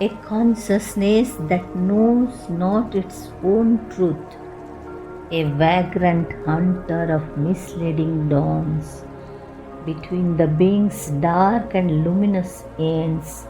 a consciousness that knows not its own truth, a vagrant hunter of misleading dawns. Between the being's dark and luminous ends,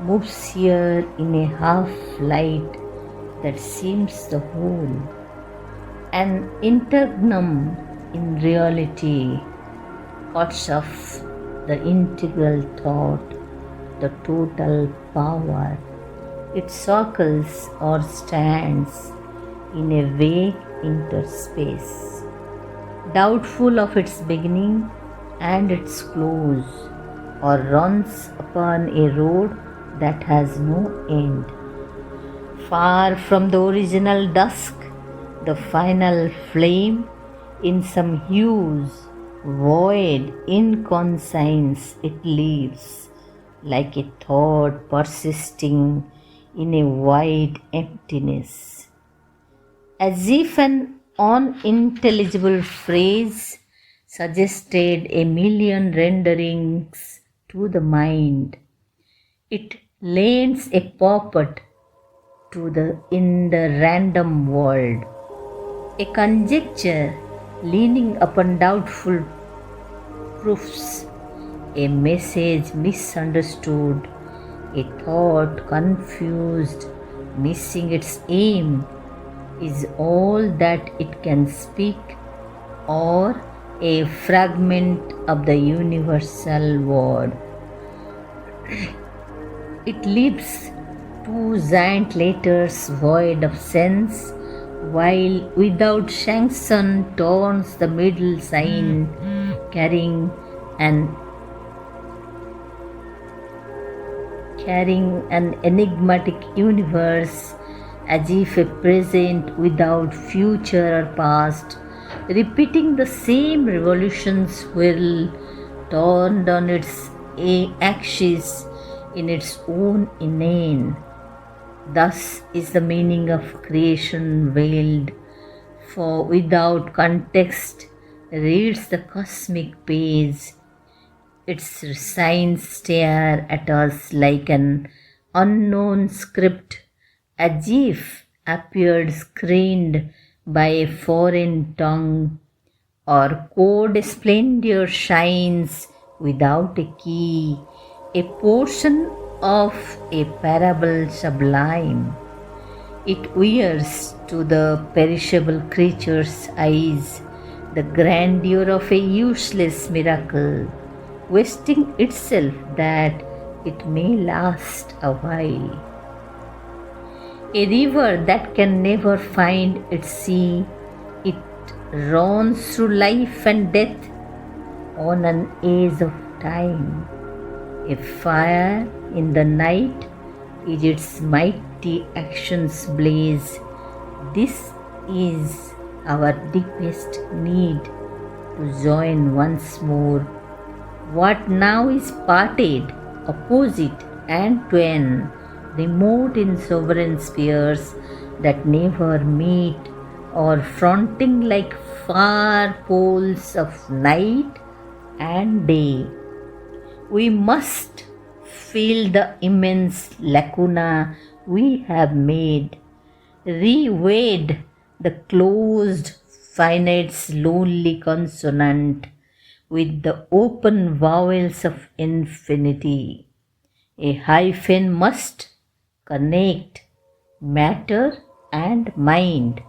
moves here in a half light that seems the whole, an intergnum in reality, cuts off the integral thought, the total power. It circles or stands in a vague interspace, doubtful of its beginning and its close, or runs upon a road that has no end. Far from the original dusk, the final flame, in some hues, void, inconscience, it leaves, like a thought persisting in a wide emptiness, as if an unintelligible phrase suggested a million renderings to the mind. It lends a puppet in the random world, a conjecture leaning upon doubtful proofs, a message misunderstood, a thought confused, missing its aim, is all that it can speak, or a fragment of the universal word. It leaves two giant letters void of sense, while without sanction turns the middle sign, carrying an enigmatic universe, as if a present without future or past, repeating the same revolutions whirl, turned on its axis in its own inane. Thus is the meaning of creation veiled, for without context reads the cosmic page. Its signs stare at us like an unknown script, as if appeared screened by a foreign tongue, or code splendor shines without a key, a portion of a parable sublime. It wears to the perishable creature's eyes the grandeur of a useless miracle, wasting itself that it may last a while. A river that can never find its sea, it runs through life and death on an edge of time. A fire in the night is its mighty action's blaze. This is our deepest need, to join once more what now is parted, opposite and twain, remote in sovereign spheres that never meet, or fronting like far poles of night and day. We must fill the immense lacuna we have made, re-wade the closed finite's lonely consonant with the open vowels of infinity. A hyphen must connect matter and mind,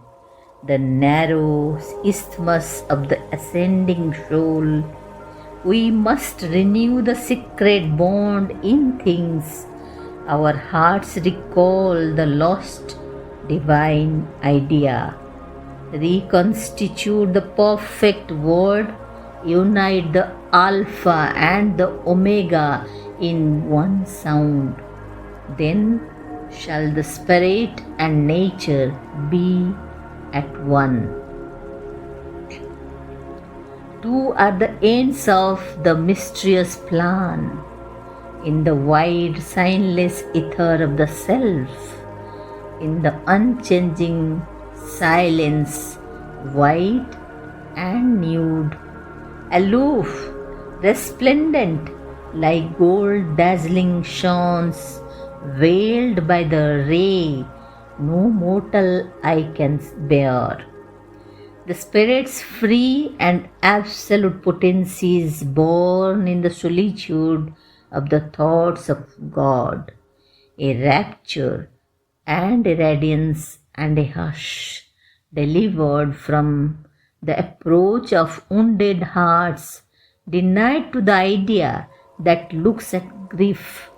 the narrow isthmus of the ascending soul. We must renew the secret bond in things. Our hearts recall the lost divine idea. Reconstitute the perfect word. Unite the Alpha and the Omega in one sound. Then shall the spirit and nature be at one. Two are the ends of the mysterious plan, in the wide, signless ether of the self, in the unchanging silence, white and nude, aloof, resplendent like gold dazzling shawns, veiled by the ray no mortal eye can bear. The Spirit's free and absolute potency is born in the solitude of the thoughts of God, a rapture and a radiance and a hush delivered from the approach of wounded hearts, denied to the idea that looks at grief,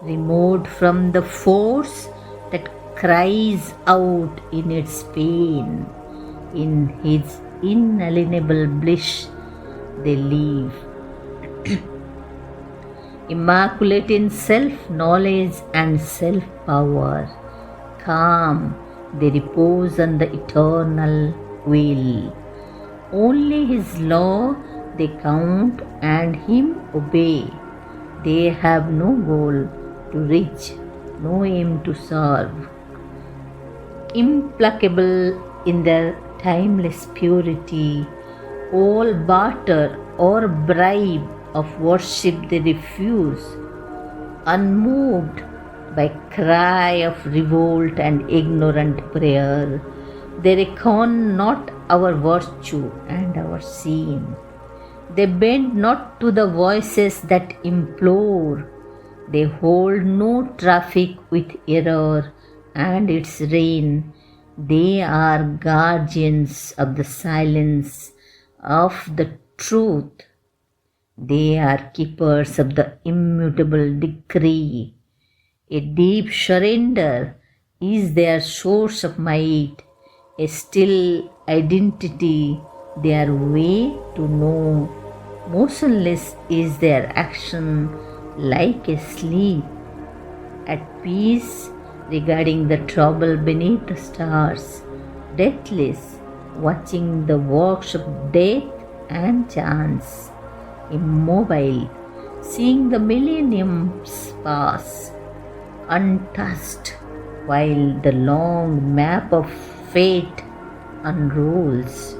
removed from the force that cries out in its pain. In his inalienable bliss they live. Immaculate in self-knowledge and self-power, calm they repose on the eternal will. Only his law they count and him obey. They have no goal to reach, no aim to serve. Implacable in their timeless purity, all barter or bribe of worship they refuse, unmoved by cry of revolt and ignorant prayer. They reckon not our virtue and our sin. They bend not to the voices that implore. They hold no traffic with error and its reign. They are guardians of the silence of the truth. They are keepers of the immutable decree. A deep surrender is their source of might, a still identity their way to know. Motionless is their action, like a sleep, at peace regarding the trouble beneath the stars, deathless, watching the works of death and chance, immobile, seeing the millenniums pass, untouched, while the long map of fate unrolls.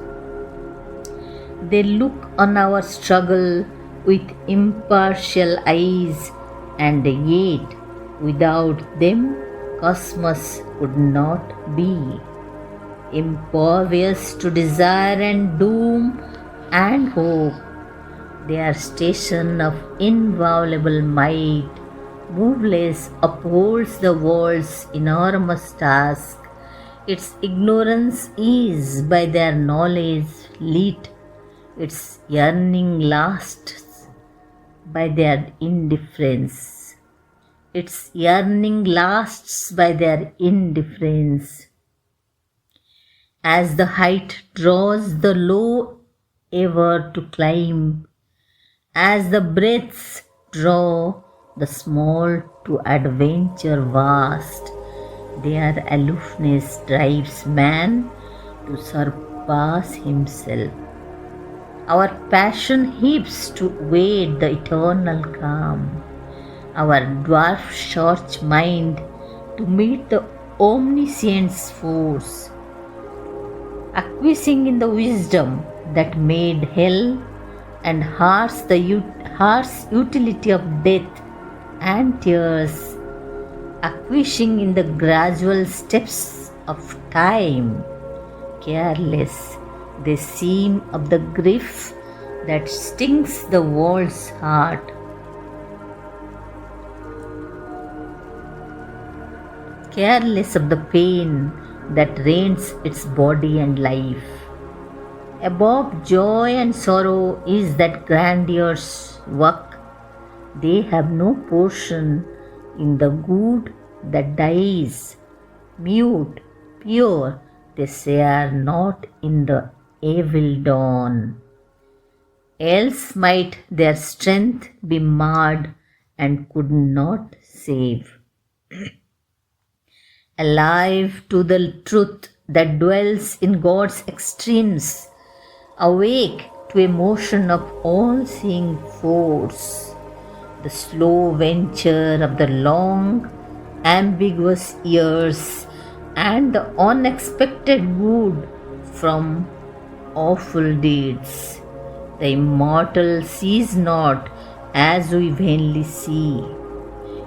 They look on our struggle with impartial eyes, and yet without them cosmos would not be. Impervious to desire and doom and hope, their station of inviolable might, moveless, upholds the world's enormous task. Its ignorance is by their knowledge lit, its yearning lasts by their indifference. Its yearning lasts by their indifference. As the height draws the low ever to climb, as the breaths draw the small to adventure vast, their aloofness drives man to surpass himself. Our passion heaps to wade the eternal calm, our dwarf-short mind to meet the omniscient's force, acquiescing in the wisdom that made hell and harsh the harsh utility of death and tears, acquiescing in the gradual steps of time, careless they seem of the grief that stings the world's heart. Careless of the pain that rends its body and life. Above joy and sorrow is that grandiose work. They have no portion in the good that dies. Mute, pure, they share not in the evil dawn. Else might their strength be marred and could not save. Alive to the truth that dwells in God's extremes, awake to a motion of all-seeing force, the slow venture of the long, ambiguous years and the unexpected good from awful deeds. The immortal sees not as we vainly see.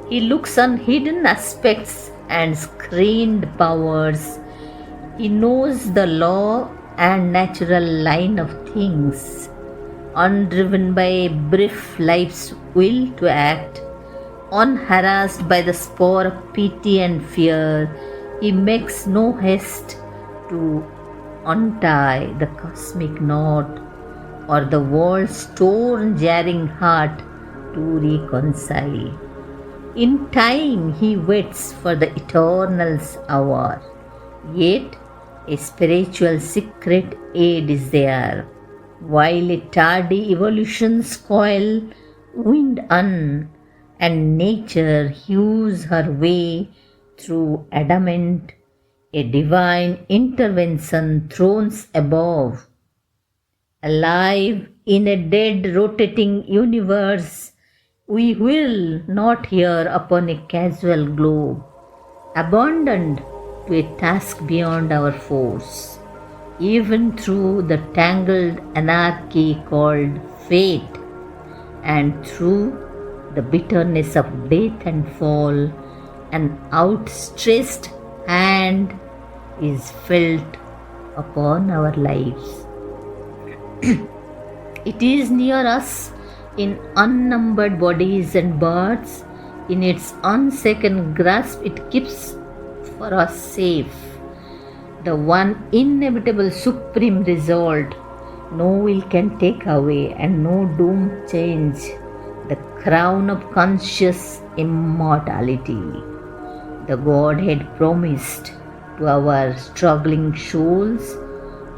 He looks on hidden aspects and screened powers. He knows the law and natural line of things, undriven by a brief life's will to act, unharassed by the spore of pity and fear. He makes no haste to untie the cosmic knot or the world's torn, jarring heart to reconcile. In time, he waits for the eternal's hour, yet a spiritual secret aid is there. While a tardy evolution's coil wind on, and nature hews her way through adamant, a divine intervention thrones above. Alive in a dead rotating universe, we will not here upon a casual globe, abandoned to a task beyond our force, even through the tangled anarchy called fate, and through the bitterness of death and fall, an outstretched hand is felt upon our lives. It is near us in unnumbered bodies and birds. In its unshaken grasp, it keeps for us safe. The one inevitable supreme result, no will can take away and no doom change, the crown of conscious immortality. The Godhead promised to our struggling souls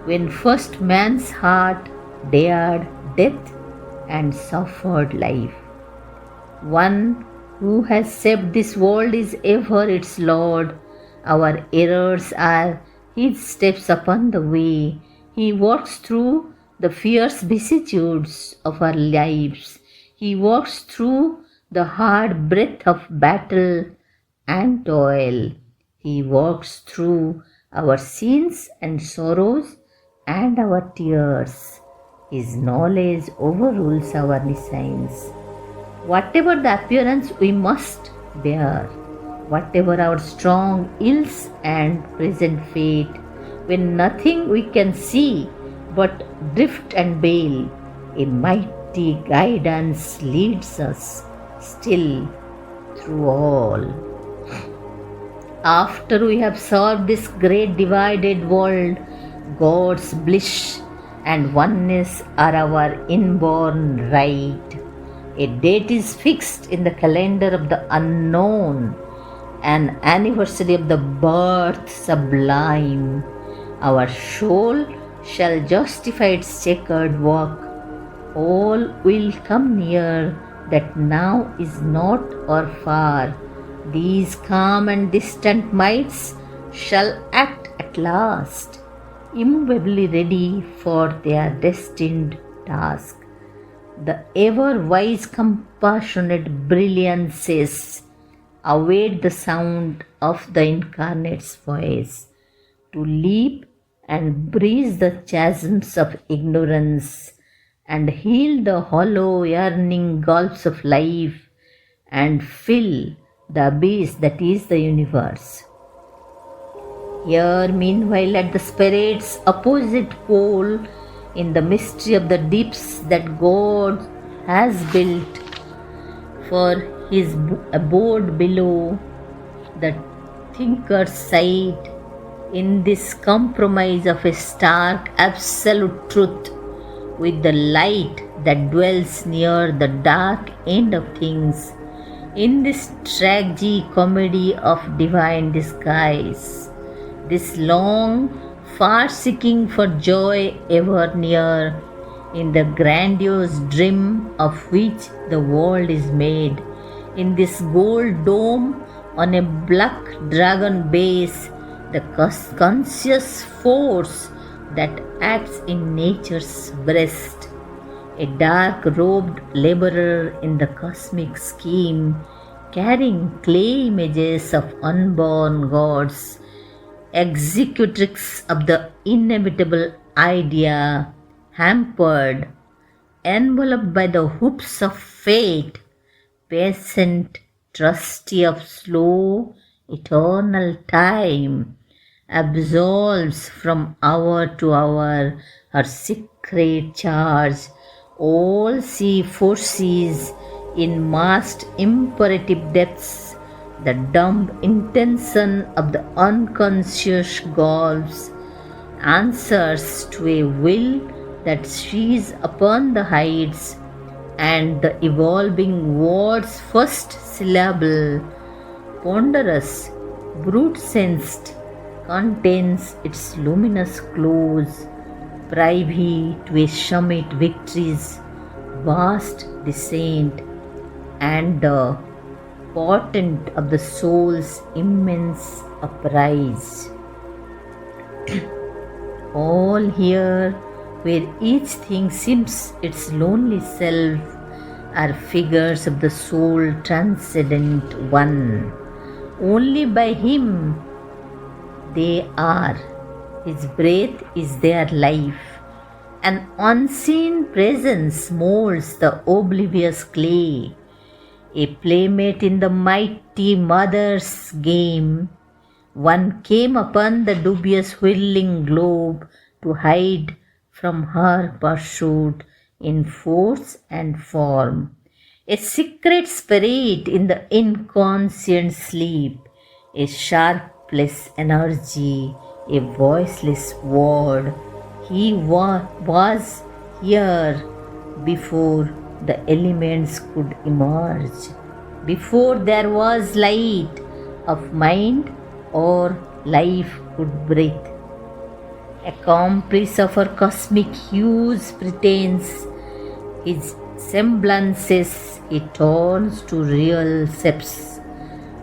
when first man's heart dared death and suffered life. One who has saved this world is ever its Lord. Our errors are his steps upon the way. He walks through the fierce vicissitudes of our lives. He walks through the hard breath of battle and toil. He walks through our sins and sorrows and our tears. His knowledge overrules our nescience. Whatever the appearance we must bear, whatever our strong ills and present fate, when nothing we can see but drift and bail, a mighty guidance leads us still through all. After we have solved this great divided world, God's bliss and oneness are our inborn right. A date is fixed in the calendar of the unknown, an anniversary of the birth sublime. Our soul shall justify its checkered work. All will come near that now is not or far. These calm and distant mights shall act at last, immovably ready for their destined task. The ever-wise compassionate brilliances await the sound of the incarnate's voice to leap and breeze the chasms of ignorance and heal the hollow yearning gulfs of life and fill the abyss that is the universe. Here, meanwhile, at the spirit's opposite pole, in the mystery of the deeps that God has built for his abode below, the thinker's sight, in this compromise of a stark absolute truth with the light that dwells near the dark end of things, in this tragi-comedy of divine disguise, this long far seeking for joy ever near, in the grandiose dream of which the world is made, in this gold dome on a black dragon base, the conscious force that acts in nature's breast, a dark-robed laborer in the cosmic scheme, carrying clay images of unborn gods, executrix of the inevitable idea, hampered, enveloped by the hoops of fate, patient trustee of slow, eternal time, absolves from hour to hour her secret charge. All she foresees in vast imperative depths, the dumb intention of the unconscious gulfs, answers to a will that sees upon the heights, and the evolving word's first syllable, ponderous, brute-sensed, contains its luminous close, privy to a summit victory's vast descent, and the portent of the soul's immense uprise. All here, where each thing seems its lonely self, are figures of the soul transcendent one. Only by him they are. His breath is their life. An unseen presence molds the oblivious clay, a playmate in the mighty mother's game. One came upon the dubious whirling globe to hide from her pursuit in force and form. A secret spirit in the inconscient sleep, a sharpless energy, a voiceless word. He was here before the elements could emerge, before there was light of mind or life could breathe. Accomplice of her cosmic hues pretense, his semblances he turns to real shapes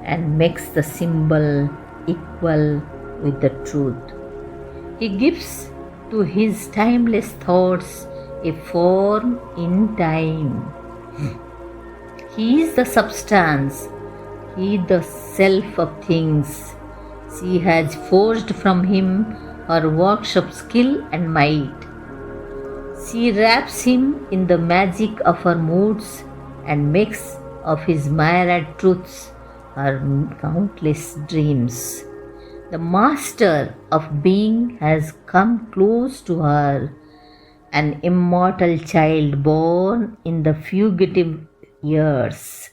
and makes the symbol equal with the truth. He gives to his timeless thoughts a form in time. He is the substance, he the self of things. She has forged from him her works of skill and might. She wraps him in the magic of her moods and makes of his myriad truths her countless dreams. The master of being has come close to her, an immortal child born in the fugitive years.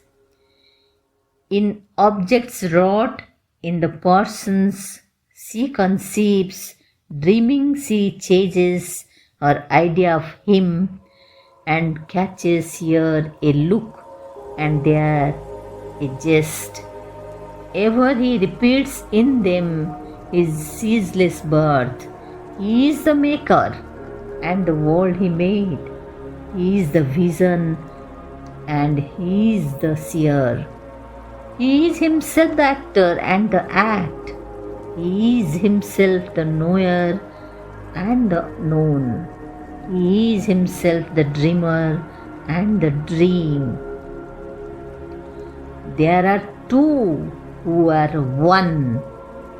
In objects wrought in the persons she conceives, dreaming she chases her idea of him and catches here a look and there a jest. Ever he repeats in them his ceaseless birth. He is the maker and the world he made. He is the vision and he is the seer. He is himself the actor and the act. He is himself the knower and the known. He is himself the dreamer and the dream. There are two who are one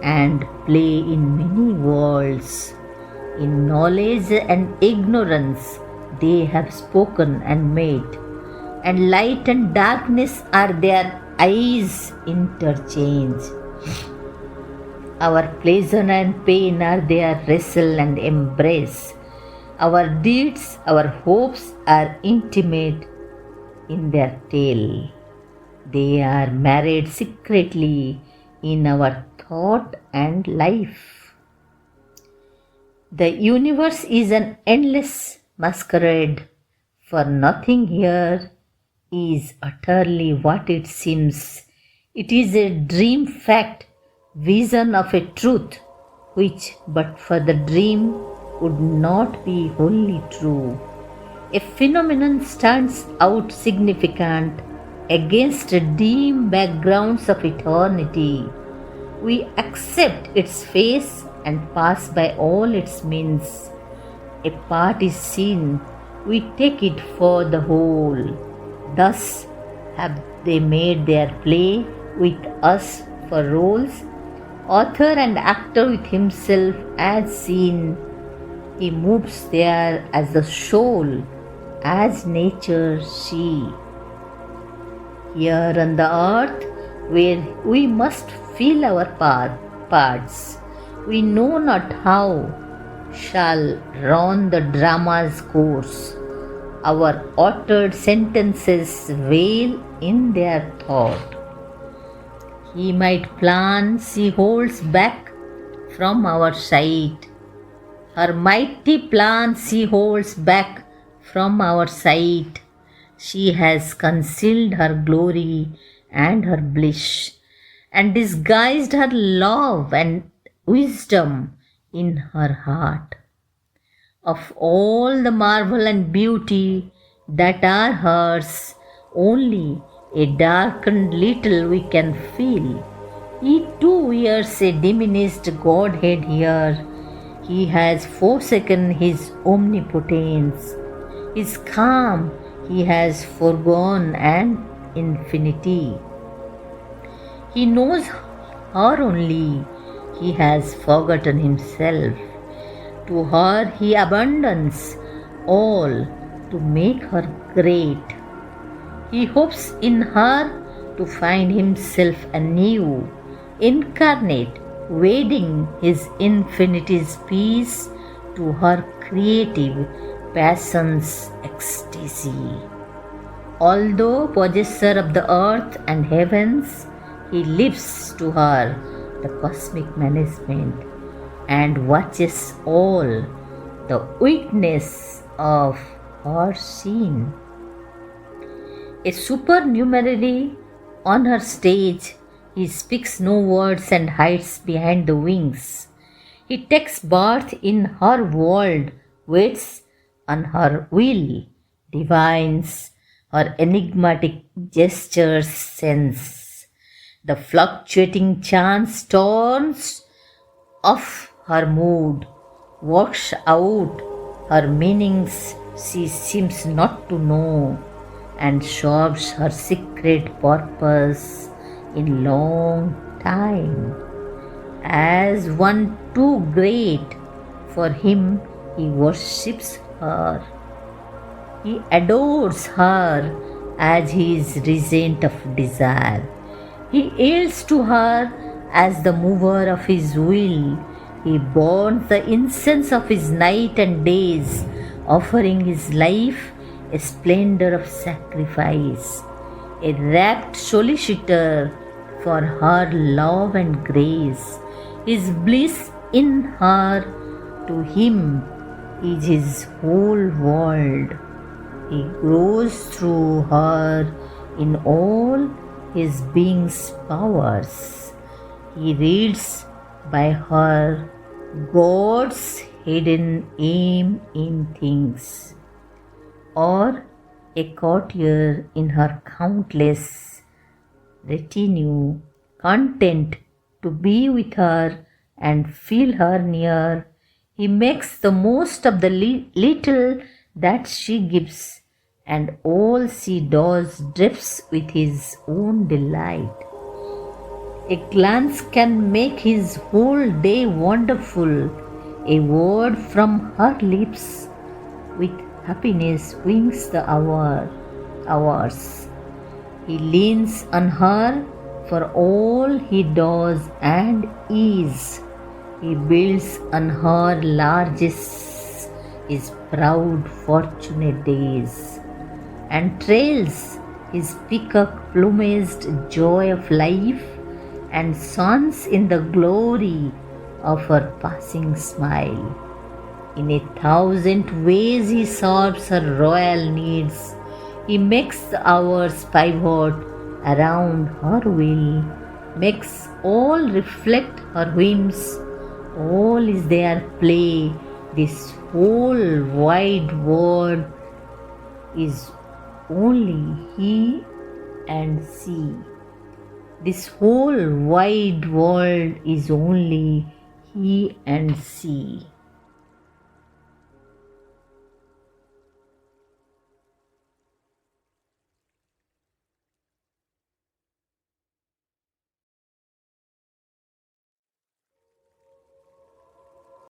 and play in many worlds. In knowledge and ignorance they have spoken and made, and light and darkness are their eyes interchange. Our pleasure and pain are their wrestle and embrace. Our deeds, our hopes are intimate in their tale. They are married secretly in our thought and life. The universe is an endless masquerade, for nothing here is utterly what it seems. It is a dream fact, vision of a truth, which but for the dream would not be wholly true. A phenomenon stands out significant against the dim backgrounds of eternity. We accept its face and pass by all its means. A part is seen, we take it for the whole. Thus have they made their play with us for roles, author and actor with himself as seen. He moves there as the soul, as nature she. Here on the earth, where we must feel our parts, we know not how shall run the drama's course. Our uttered sentences wail in their thought. He might plan, she holds back from our sight. Her mighty plan she holds back from our sight. She has concealed her glory and her bliss, and disguised her love and wisdom in her heart. Of all the marvel and beauty that are hers, only a darkened little we can feel. He too wears a diminished Godhead here. He has forsaken his omnipotence. His calm he has foregone and infinity. He knows her only. He has forgotten himself. To her he abandons all to make her great. He hopes in her to find himself anew, incarnate, wedding his infinity's peace to her creative passion's ecstasy. Although possessor of the earth and heavens, he lives to her the cosmic management and watches all the witness of her scene. A supernumerary on her stage, he speaks no words and hides behind the wings. He takes birth in her world, waits on her will, divines her enigmatic gestures sense. The fluctuating chance turns of her mood, works out her meanings she seems not to know, and solves her secret purpose in long time. As one too great for him, he worships her. He adores her as he is regent of desire. He yields to her as the mover of his will. He burns the incense of his night and days, offering his life a splendor of sacrifice, a rapt solicitor for her love and grace. His bliss in her, to him, is his whole world. He grows through her in all his being's powers. He reads by her God's hidden aim in things, or a courtier in her countless retinue, content to be with her and feel her near. He makes the most of the little that she gives, and all she does drifts with his own delight. A glance can make his whole day wonderful. A word from her lips with happiness wings the hours. He leans on her for all he does and is. He builds on her largest his proud fortunate days, and trails his peacock plumaged joy of life, and shines in the glory of her passing smile. In 1,000 ways he serves her royal needs. He makes the hours pivot around her will, makes all reflect her whims. All is their play. This whole wide world is only he and she. This whole wide world is only he and she.